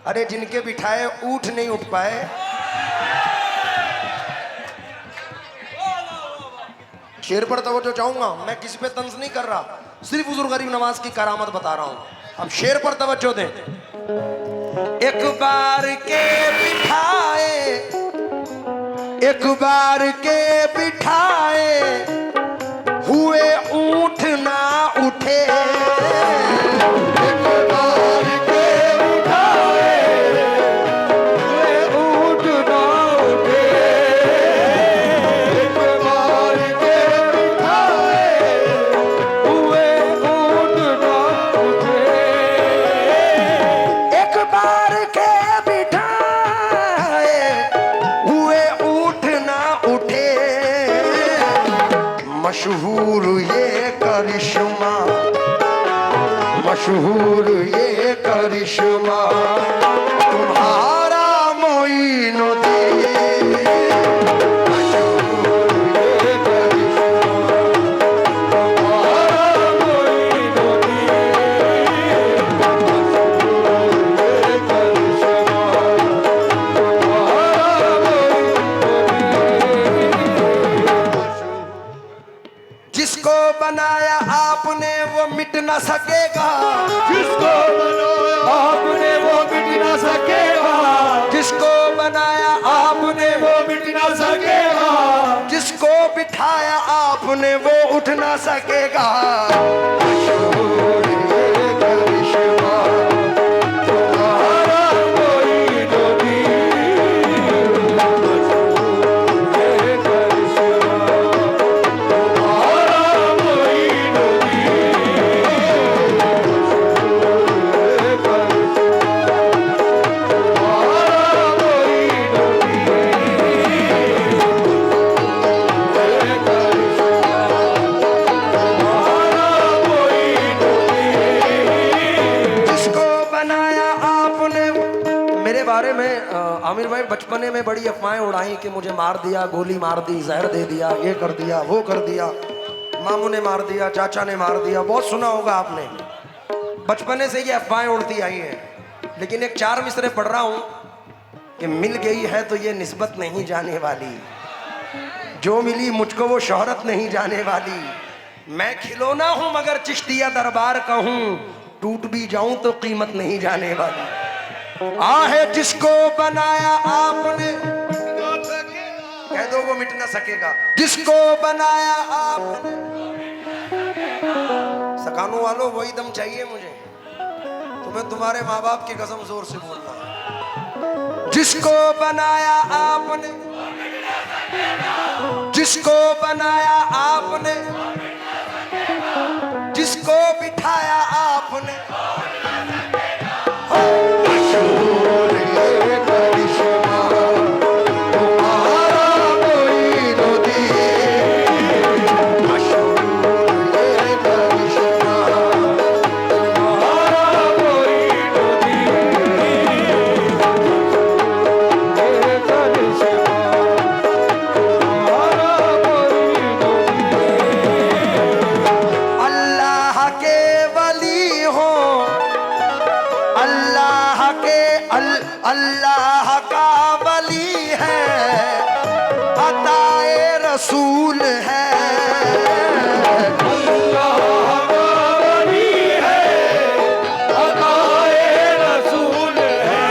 अरे जिनके बिठाए ऊठ नहीं उठ पाए। शेर पर तवज्जो चाहूंगा, मैं किसी पे तंज नहीं कर रहा, सिर्फ हुजूर गरीब नवाज की करामत बता रहा हूं। अब शेर पर तवज्जो दें। एक बार के बिठाए, एक बार के बिठाए हुए ऊंट ना उठे। मशहूर ये करिश्मा, मशहूर ये करिश्मा तुम्हारा मोइनुद्दीन। जिसको बनाया आपने वो मिट ना सकेगा, जिसको बनाया आपने वो मिट ना सकेगा, जिसको बनाया आपने वो मिट ना सकेगा, जिसको बिठाया आपने वो उठ ना सकेगा। मशहूर ये करिश्मा तुम्हारा मोइनुद्दीन। बारे में आमिर भाई बचपने में बड़ी अफवाहें उड़ाई कि मुझे मार दिया, गोली मार दी, जहर दे दिया, ये कर दिया, वो कर दिया, मामू ने मार दिया, चाचा ने मार दिया। बहुत सुना होगा आपने, बचपने से ये अफवाहें उड़ती आई हैं। लेकिन एक चार मिसरे पढ़ रहा हूं कि मिल गई है तो ये निस्बत नहीं जाने वाली, जो मिली मुझको वो शोहरत नहीं जाने वाली। मैं खिलौना हूं मगर चिश्तिया दरबार का हूं, टूट भी जाऊं तो कीमत नहीं जाने वाली। आहे जिसको बनाया आपने, कह दो वो मिट ना सकेगा। जिसको बनाया आपने, सकानों वालों वही दम चाहिए मुझे, तुम्हें तुम्हारे माँ बाप की कसम जोर से बोलना। जिसको बनाया आपने, जिसको बनाया आपने, जिसको बिठाया आपने, मशहूर ये करिश्मा तुम्हारा मोइनुद्दीन। मशहूर ये करिश्मा तुम्हारा मोइनुद्दीन। ये करिश्मा तुम्हारा मोइनुद्दीन। अल्लाह के वली हो, अल्लाह का वली है, अताए रसूल है। अल्लाह का वली है, अताए रसूल है।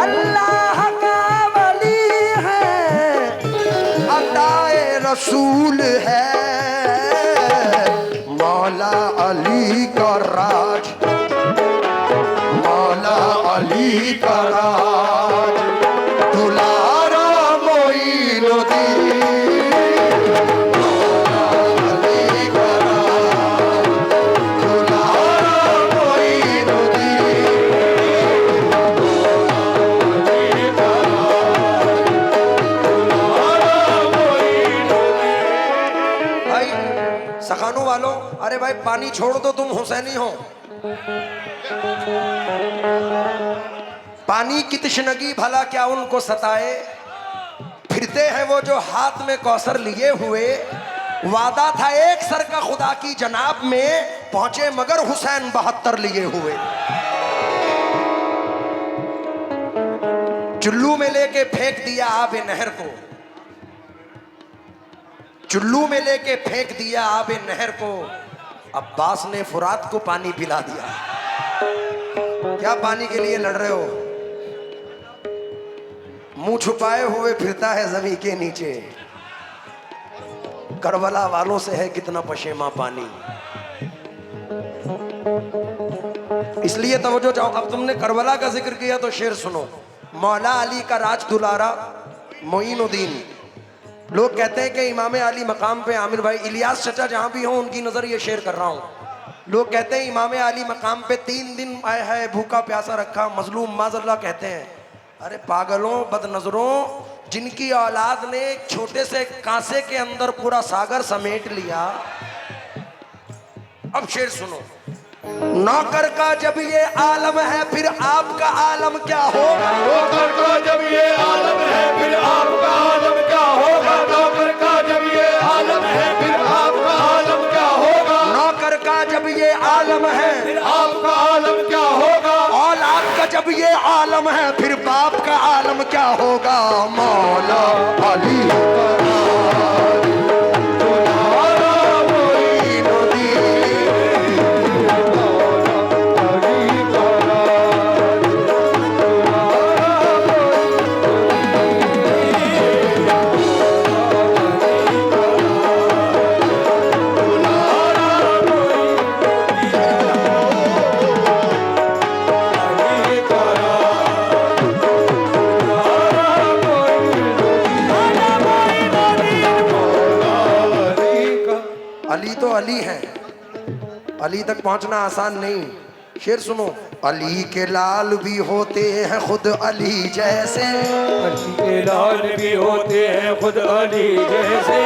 अल्लाह का वली है, अताए रसूल है। मौला अली का राज, मौला अली का राज दुलारा मोइनुद्दीन। मौला अली का राज दुलारा मोइनुद्दीन। भाई सखानों वालों, अरे भाई पानी छोड़ दो, तुम हुसैनी हो। पानी की तशनगी भला क्या उनको सताए, फिरते हैं वो जो हाथ में कौसर लिए हुए, वादा था एक सर का खुदा की जनाब में, पहुंचे मगर हुसैन 72 लिए हुए। चुल्लू में लेके फेंक दिया आबे नहर को, चुल्लू में लेके फेंक दिया आबे नहर को, अब्बास ने फुरात को पानी पिला दिया। क्या पानी के लिए लड़ रहे हो? मुंह छुपाए हुए फिरता है जमीन के नीचे, करबला वालों से है कितना पशेमा पानी। इसलिए तवज्जो चाहो, अब तुमने करबला का जिक्र किया तो शेर सुनो। मौला अली का राज दुलारा मोइनुद्दीन, लोग कहते हैं कि इमाम अली मकाम पे, आमिर भाई इलियास चचा जहां भी हो उनकी नजर ये शेर कर रहा हूं, लोग कहते हैं इमाम अली मकाम पे 3 दिन आया है, भूखा प्यासा रखा, मजलूम माजल्ला कहते हैं। अरे पागलों, बदनजरों, जिनकी औलाद ने छोटे से कांसे के अंदर पूरा सागर समेट लिया। अब शेर सुनो। नौकर का जब ये आलम है फिर आपका आलम क्या होगा? नौकर का जब ये आलम है फिर आपका आलम क्या होगा? नौकर का जब ये आलम है फिर आपका आलम क्या होगा? नौकर का जब ये आलम है फिर आपका आलम क्या होगा? औलाद का जब ये आलम है फिर बाप का आलम क्या होगा? मौला अली अली तो अली है, अली तक पहुंचना आसान नहीं। शेर सुनो। अली के लाल भी होते हैं खुद अली जैसे, अली के लाल भी होते हैं खुद अली जैसे।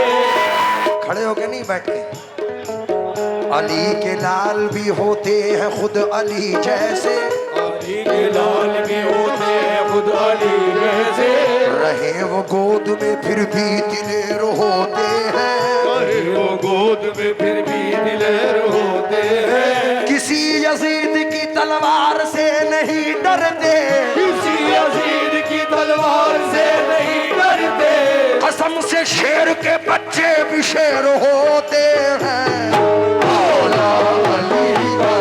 खड़े होके नहीं, बैठ के। अली के लाल भी होते हैं खुद अली जैसे, अली के लाल भी होते हैं खुद अली जैसे। रहे वो गोद में फिर भी दिलेर होते हैं, वो गोद में फिर भी दिलेर होते हैं। किसी यजीद की तलवार से नहीं डरते, किसी यजीद की तलवार से नहीं डरते। कसम से शेर के बच्चे भी शेर होते हैं। मौला अली का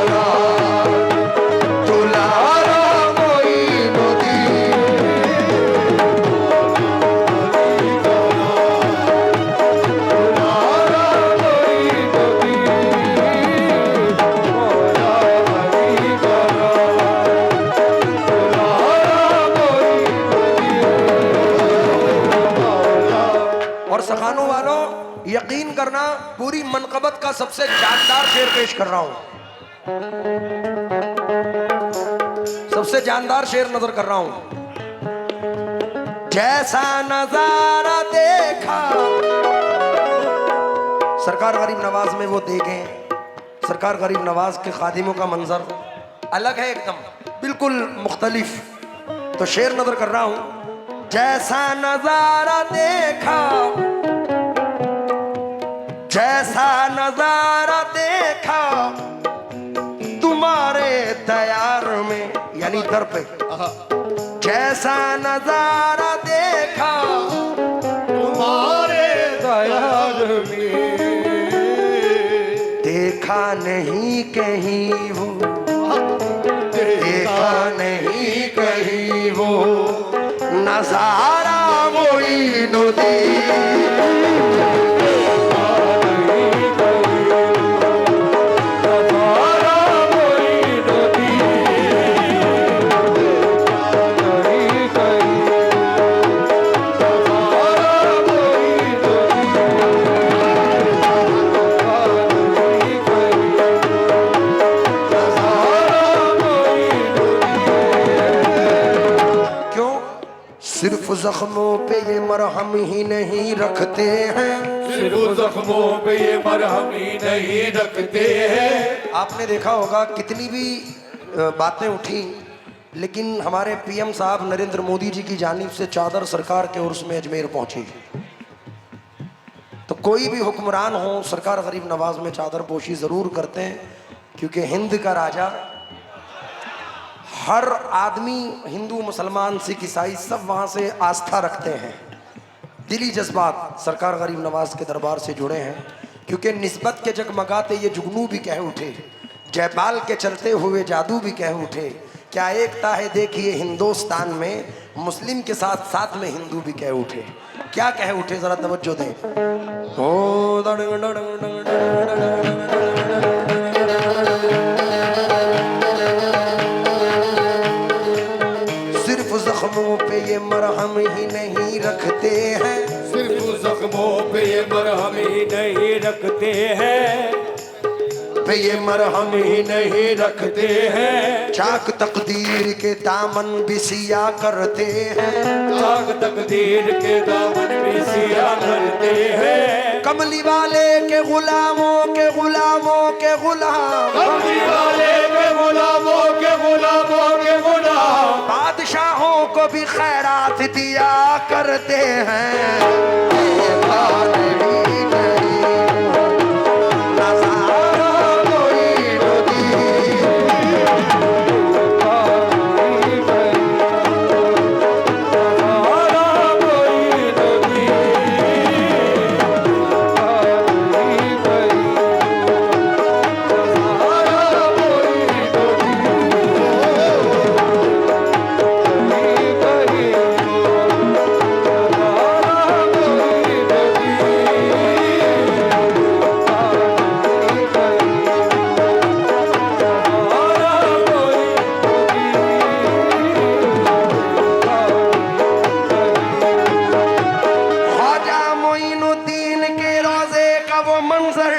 दुलारा मोइनुद्दीन, सखानों वालों, यकीन करना पूरी मनकबत का सबसे जानदार शेर पेश कर रहा हूं, सबसे जानदार शेर नजर कर रहा हूं। जैसा नजारा देखा, सरकार गरीब नवाज में वो देखें, सरकार गरीब नवाज के खादिमों का मंजर अलग है, एकदम बिल्कुल मुख्तलिफ। तो शेर नजर कर रहा हूं। जैसा नजारा देखा, जैसा नजारा देखा तुम्हारे तैयार में, यानी दर पे। जैसा नजारा देखा तुम्हारे तैयार में, देखा नहीं कहीं वो, देखा नहीं कहीं वो नजारा मोइनुद्दीन। सिर्फ जख्मों पे ये मरहम ही नहीं रखते हैं, सिर्फ जख्मों पे ये मरहम ही नहीं रखते हैं। आपने देखा होगा कितनी भी बातें उठी, लेकिन हमारे पीएम साहब नरेंद्र मोदी जी की जानिब से चादर सरकार के उर्स में अजमेर पहुंची। तो कोई भी हुक्मरान हो, सरकार गरीब नवाज में चादर पोशी ज़रूर करते हैं, क्योंकि हिंद का राजा, हर आदमी, हिंदू मुसलमान सिख ईसाई सब वहाँ से आस्था रखते हैं। दिली जज्बात सरकार गरीब नवाज के दरबार से जुड़े हैं, क्योंकि निस्बत के जगमगाते ये जुगनू भी कह उठे, जयपाल के चलते हुए जादू भी कह उठे, क्या एकता है देखिए हिंदुस्तान में, मुस्लिम के साथ साथ में हिंदू भी कह उठे। क्या कह उठे, जरा तवज्जो दें। ओ सिर्फ जख्मों पे ये मरहम ही नहीं रखते हैं, सिर्फ जख्मों पे ये मरहम ही नहीं रखते हैं, पे ये मरहम ही नहीं रखते हैं। चाक तकदीर के दामन भी सिया करते हैं, चाक तकदीर के दामन भी सिया करते हैं। कमली वाले के गुलामों के गुलामों के गुलाम, कमली वाले के गुलामों के गुलामों के गुलाम, बादशाहों को भी खैरात दिया करते हैं। ये बात भी नहीं, नज़ारा कोई नदी, ख्वाजा मोइनुद्दीन के रोजे का वो मंजर,